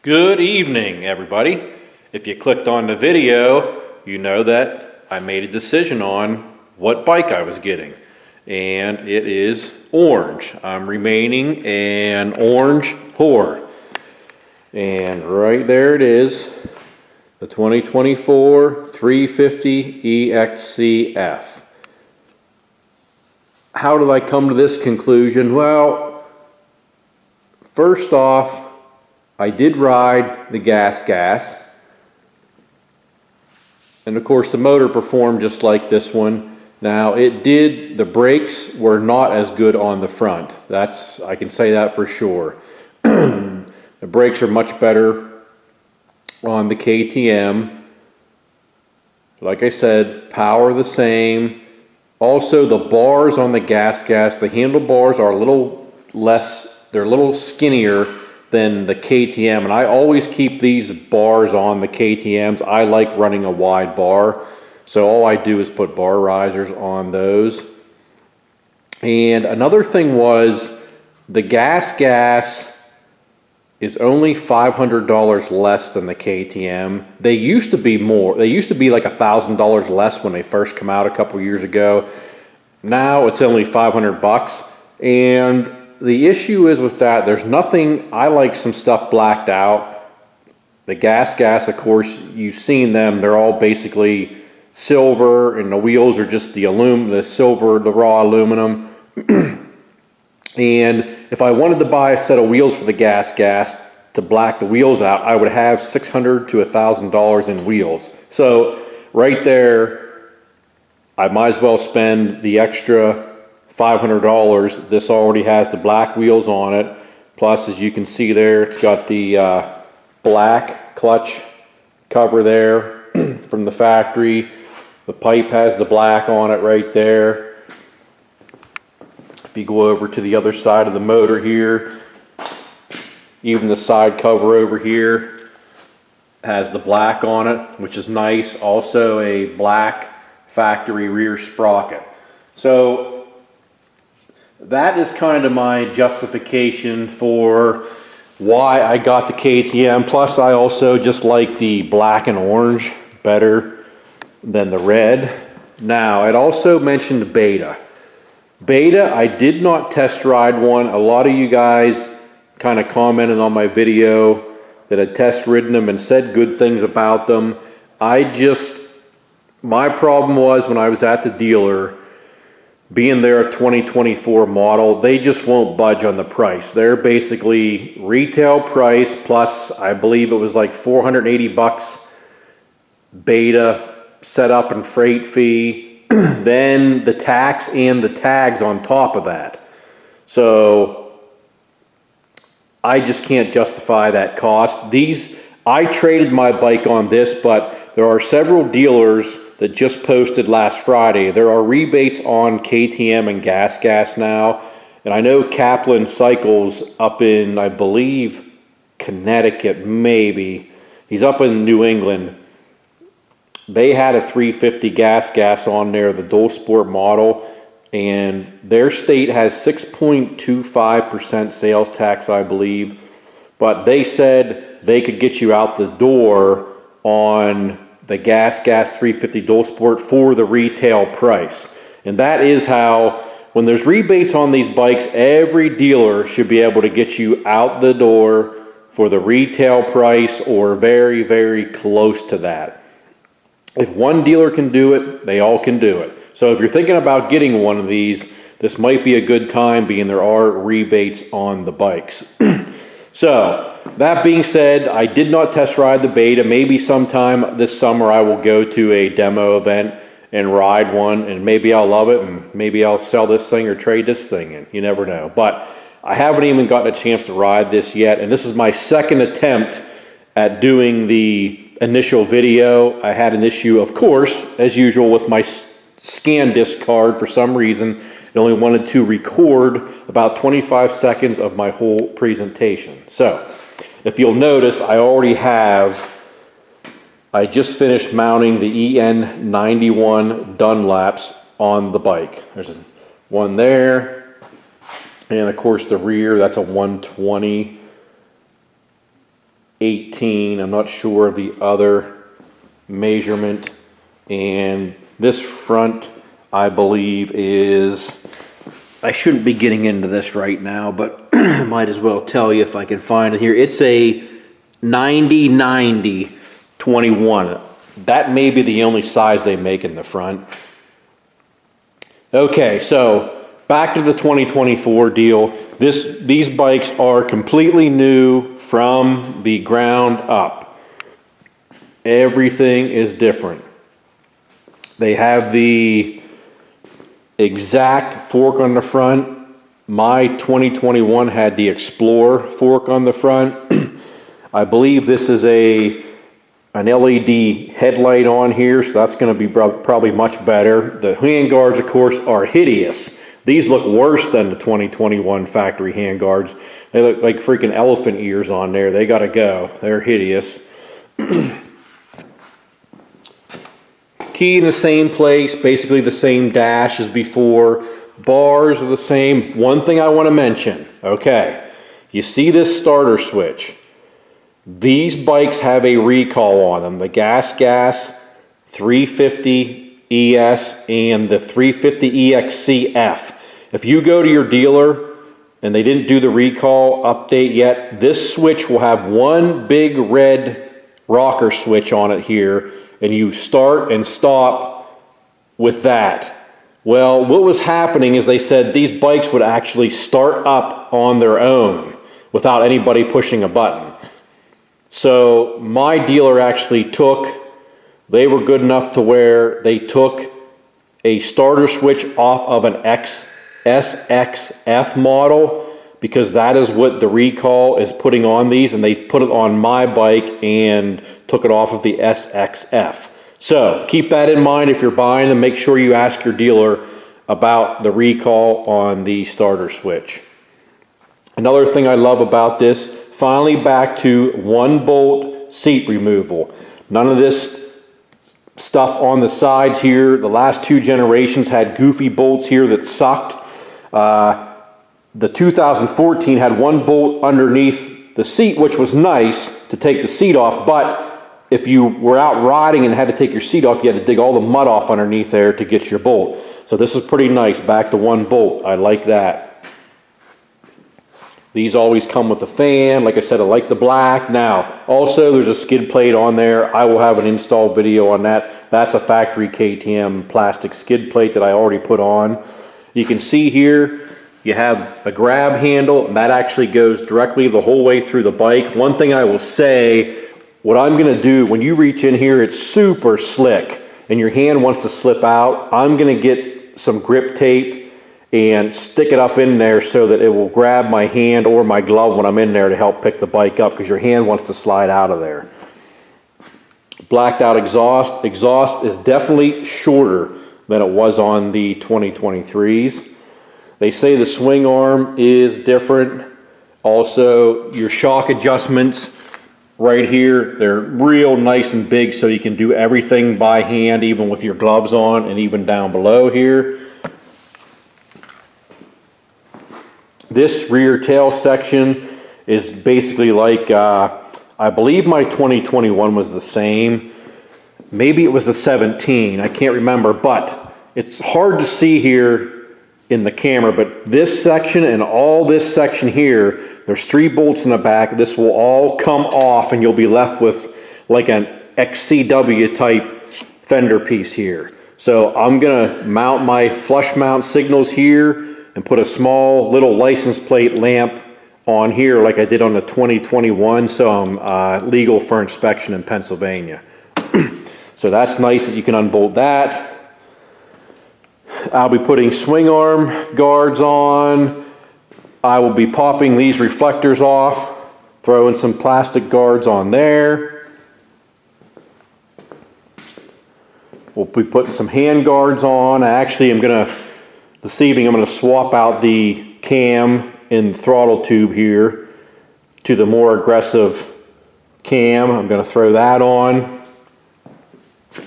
Good evening, everybody. If you clicked on the video, you know that I made a decision on what bike I was getting. And it is orange. I'm remaining an orange whore. And right there it is, the 2024 350 EXC-f. How did I come to this conclusion? Well, first off, I did ride the gas, and of course the motor performed just like this one. Now the brakes were not as good on the front. I can say that for sure. The brakes are much better on the KTM. Like I said, power the same. Also the bars on the gas, the handlebars are a little less, they're a little skinnier than the KTM, and I always keep these bars on the KTMs. I like running a wide bar, so all I do is put bar risers on those. And another thing was the gas is only $500 less than the KTM. They used to be more. They used to be like $1,000 less when they first come out a couple years ago. Now it's only 500 bucks, and the issue is with that, there's nothing. I like some stuff blacked out. The gas, of course, you've seen them. They're all basically silver, and the wheels are just the silver, the raw aluminum. And if I wanted to buy a set of wheels for the gas to black the wheels out, I would have $600 to $1,000 in wheels. So right there, I might as well spend the extra $500. This already has the black wheels on it. Plus, as you can see there, it's got the black clutch cover there from the factory. The pipe has the black on it right there. If you go over to the other side of the motor here, even the side cover over here has the black on it, which is nice. Also a black factory rear sprocket. So that is kind of my justification for why I got the KTM. Plus, I also just like the black and orange better than the red. Now, it also mentioned Beta. Beta, I did not test ride one. A lot of you guys kind of commented on my video that had test ridden them and said good things about them. My problem was when I was at the dealer, being they're a 2024 model, they just won't budge on the price. They're basically retail price plus, I believe it was like 480 bucks Beta setup and freight fee, then the tax and the tags on top of that. So I just can't justify that cost. I traded my bike on this, but there are several dealers that just posted last Friday. There are rebates on KTM and gas now. And I know Kaplan Cycles up in, I believe, Connecticut, maybe. He's up in New England. They had a 350 gas on there, the dual sport model. And their state has 6.25% sales tax, I believe. But they said they could get you out the door on the gas 350 dual sport for the retail price. And that is how, when there's rebates on these bikes, every dealer should be able to get you out the door for the retail price or very, very close to that. If one dealer can do it, they all can do it. So if you're thinking about getting one of these, this might be a good time, being there are rebates on the bikes. So, that being said, I did not test ride the Beta. Maybe sometime this summer I will go to a demo event and ride one, and maybe I'll love it, and maybe I'll sell this thing or trade this thing in. You never know. But I haven't even gotten a chance to ride this yet, and this is my second attempt at doing the initial video. I had an issue, of course, as usual, with my SanDisk card. For some reason, it only wanted to record about 25 seconds of my whole presentation. So, if you'll notice, I just finished mounting the EN91 Dunlaps on the bike. There's one there, and of course the rear, that's a 120 18. I'm not sure of the other measurement. And this front, I believe, is, I shouldn't be getting into this right now, but I might as well tell you if I can find it here. It's a 90-90-21. That may be the only size they make in the front. Okay, so back to the 2024 deal. These bikes are completely new from the ground up. Everything is different. They have the exact fork on the front. My 2021 had the Explorer fork on the front. I believe this is an LED headlight on here, so that's going to be probably much better. The handguards, of course, are hideous. These look worse than the 2021 factory handguards. They look like freaking elephant ears on there. They got to go. They're hideous. Key in the same place, basically the same dash as before. Bars are the same. One thing I want to mention, okay, you see this starter switch. These bikes have a recall on them. The Gas 350 ES and the 350 EXC-f. If you go to your dealer and they didn't do the recall update yet, this switch will have one big red rocker switch on it here, and you start and stop with that. Well, what was happening is they said these bikes would actually start up on their own without anybody pushing a button. So my dealer actually they were good enough to where they took a starter switch off of an SXF model, because that is what the recall is putting on these, and they put it on my bike and took it off of the SXF. So keep that in mind if you're buying them. Make sure you ask your dealer about the recall on the starter switch. Another thing I love about this, finally back to 1-bolt seat removal. None of this stuff on the sides here. The last 2 generations had goofy bolts here that sucked. The 2014 had 1 bolt underneath the seat, which was nice to take the seat off, but if you were out riding and had to take your seat off, you had to dig all the mud off underneath there to get your bolt. So this is pretty nice, back to 1 bolt. I like that. These always come with a fan. Like I said, I like the black. Now, also there's a skid plate on there. I will have an install video on that. That's a factory KTM plastic skid plate that I already put on. You can see here, you have a grab handle, and that actually goes directly the whole way through the bike. One thing I will say, what I'm gonna do, when you reach in here, it's super slick, and your hand wants to slip out. I'm gonna get some grip tape and stick it up in there so that it will grab my hand or my glove when I'm in there to help pick the bike up, because your hand wants to slide out of there. Blacked out exhaust. Exhaust is definitely shorter than it was on the 2023s. They say the swing arm is different. Also, your shock adjustments right here, they're real nice and big, so you can do everything by hand, even with your gloves on, and even down below here. This rear tail section is basically like, I believe my 2021 was the same. Maybe it was the 17, I can't remember, but it's hard to see here in the camera, but this section and all this section here, there's 3 bolts in the back. This will all come off, and you'll be left with like an XCW type fender piece here. So I'm gonna mount my flush mount signals here and put a small little license plate lamp on here like I did on the 2021, so I'm legal for inspection in Pennsylvania. So that's nice that you can unbolt that. I'll be putting swing arm guards on. I will be popping these reflectors off, throwing some plastic guards on there. We'll be putting some hand guards on. Actually, this evening I'm gonna swap out the cam and throttle tube here to the more aggressive cam. I'm gonna throw that on.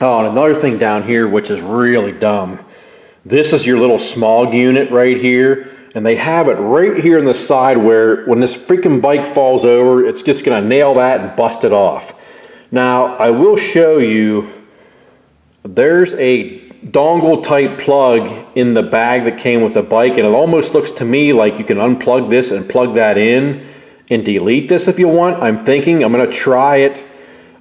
Oh, and another thing down here, which is really dumb. This is your little smog unit right here. and they have it right here on the side where when this freaking bike falls over, it's just gonna nail that and bust it off. Now, I will show you, there's a dongle type plug in the bag that came with the bike, and it almost looks to me like you can unplug this and plug that in and delete this if you want. I'm thinking I'm gonna try it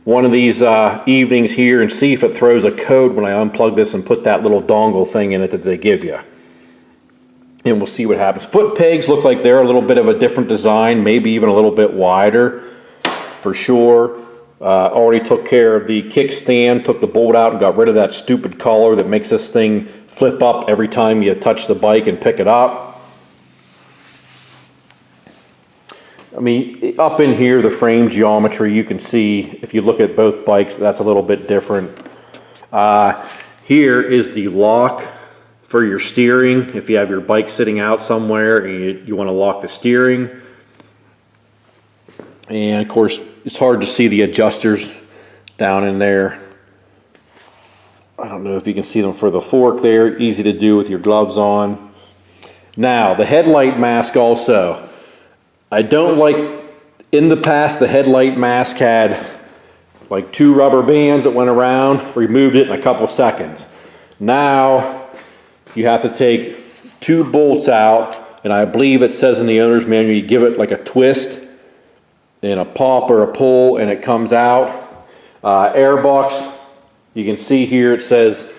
one of these evenings here and see if it throws a code when I unplug this and put that little dongle thing in it that they give you. And we'll see what happens. Foot pegs look like they're a little bit of a different design, maybe even a little bit wider for sure. Already took care of the kickstand, took the bolt out and got rid of that stupid collar that makes this thing flip up every time you touch the bike and pick it up. I mean, up in here, the frame geometry, you can see, if you look at both bikes, that's a little bit different. Here is the lock for your steering. If you have your bike sitting out somewhere and you want to lock the steering. And of course, it's hard to see the adjusters down in there. I don't know if you can see them for the fork there. Easy to do with your gloves on. Now, the headlight mask also. I don't like, in the past, the headlight mask had like 2 rubber bands that went around, removed it in a couple seconds. Now, you have to take 2 bolts out, and I believe it says in the owner's manual, you give it like a twist and a pop or a pull, and it comes out. Airbox, you can see here it says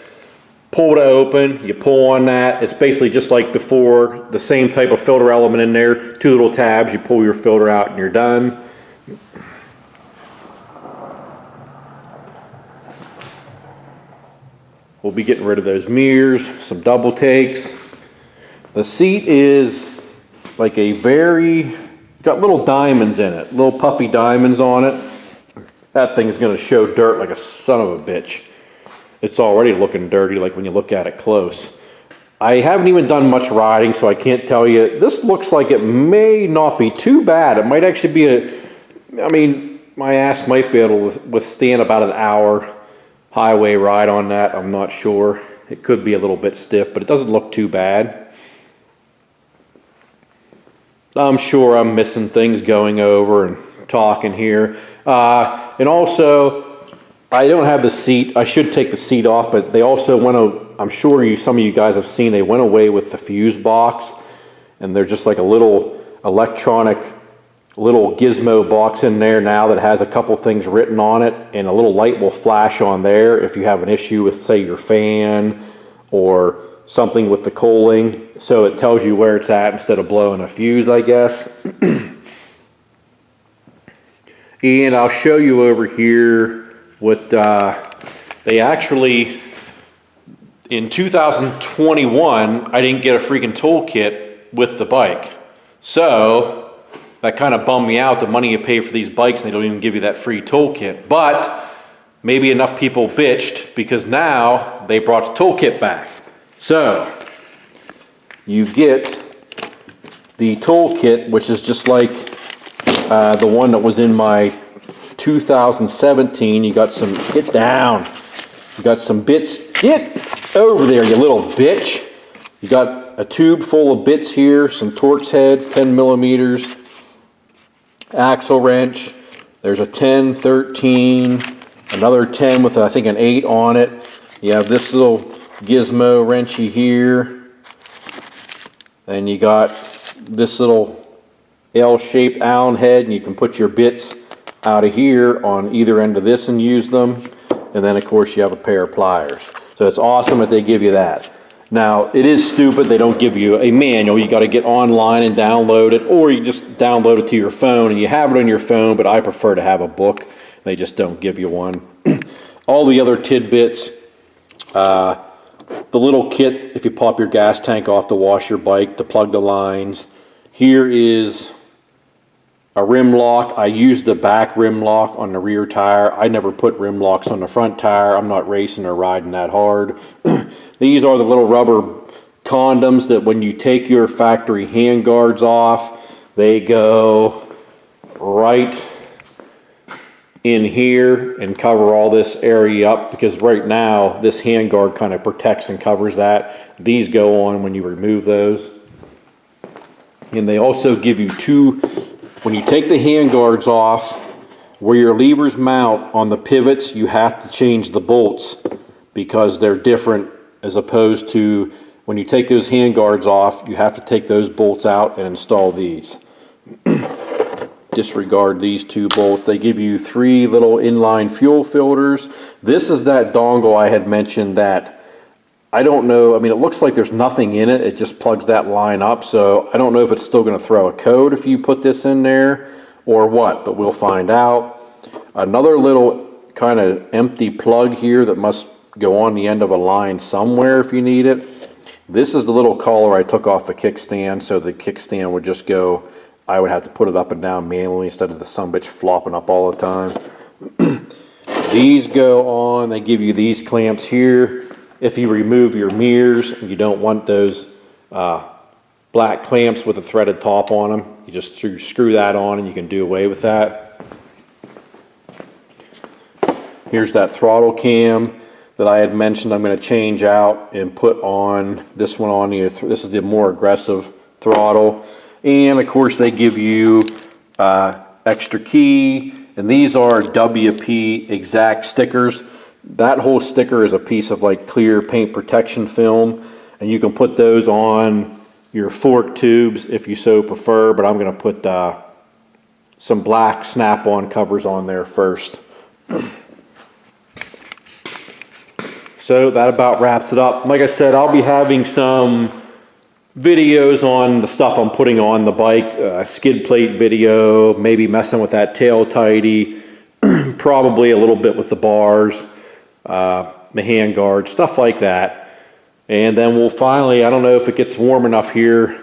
pull to open, you pull on that. It's basically just like before, the same type of filter element in there, 2 little tabs, you pull your filter out and you're done. We'll be getting rid of those mirrors, some double takes. The seat is like a very, got little diamonds in it, little puffy diamonds on it. That thing's gonna show dirt like a son of a bitch. It's already looking dirty, like when you look at it close. I haven't even done much riding, so I can't tell you. This looks like it may not be too bad. It might actually be I mean, my ass might be able to withstand about an hour highway ride on that. I'm not sure. It could be a little bit stiff, but it doesn't look too bad. I'm sure I'm missing things going over and talking here. And also, I don't have the seat. I should take the seat off, but they also I'm sure some of you guys have seen, they went away with the fuse box, and they're just like a little electronic little gizmo box in there now that has a couple things written on it, and a little light will flash on there if you have an issue with, say, your fan or something with the cooling. So it tells you where it's at instead of blowing a fuse, I guess. And I'll show you over here what they actually, in 2021, I didn't get a freaking toolkit with the bike. So that kind of bummed me out, the money you pay for these bikes, and they don't even give you that free toolkit. But maybe enough people bitched because now they brought the toolkit back. So you get the toolkit, which is just like the one that was in my 2017. You got some, get down. You got some bits, get over there, you little bitch. You got a tube full of bits here, some Torx heads, 10 millimeters, axle wrench. There's a 10, 13, another 10 with I think an 8 on it. You have this little gizmo wrenchy here. Then you got this little L-shaped Allen head, and you can put your bits out of here on either end of this and use them. And then of course you have a pair of pliers. So it's awesome that they give you that. Now it is stupid they don't give you a manual. You got to get online and download it, or you just download it to your phone and you have it on your phone, but I prefer to have a book. They just don't give you one. All the other tidbits, the little kit if you pop your gas tank off to wash your bike, to plug the lines. Here is a rim lock. I use the back rim lock on the rear tire. I never put rim locks on the front tire. I'm not racing or riding that hard. These are the little rubber condoms that when you take your factory hand guards off, they go right in here and cover all this area up, because right now this hand guard kind of protects and covers that. These go on when you remove those. And they also give you two, when you take the hand guards off, where your levers mount on the pivots, you have to change the bolts because they're different, as opposed to when you take those hand guards off, you have to take those bolts out and install these. Disregard these two bolts. They give you 3 little inline fuel filters. This is that dongle I had mentioned that I don't know, I mean, it looks like there's nothing in it. It just plugs that line up. So I don't know if it's still going to throw a code if you put this in there or what, but we'll find out. Another little kind of empty plug here that must go on the end of a line somewhere if you need it. This is the little collar I took off the kickstand, so the kickstand would just go, I would have to put it up and down manually instead of the sumbitch flopping up all the time. These go on, they give you these clamps here. If you remove your mirrors and you don't want those black clamps with a threaded top on them, you just screw that on and you can do away with that. Here's that throttle cam that I had mentioned I'm going to change out and put on this one on here. This is the more aggressive throttle. And of course they give you extra key, and these are WP exact stickers. That whole sticker is a piece of like clear paint protection film, and you can put those on your fork tubes if you so prefer, but I'm going to put some black snap-on covers on there first. So that about wraps it up. Like I said, I'll be having some videos on the stuff I'm putting on the bike, skid plate video, maybe messing with that tail tidy, probably a little bit with the bars, the hand guard, stuff like that. And then we'll finally, I don't know if it gets warm enough here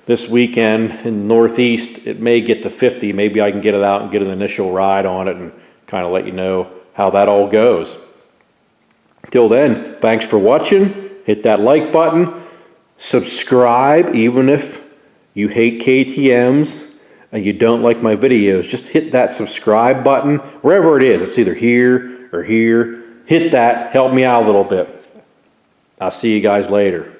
this weekend in the Northeast, it may get to 50. Maybe I can get it out and get an initial ride on it and kind of let you know how that all goes. Till then, thanks for watching. Hit that like button. Subscribe, even if you hate KTMs and you don't like my videos. Just hit that subscribe button, wherever it is. It's either here or here. Hit that. Help me out a little bit. I'll see you guys later.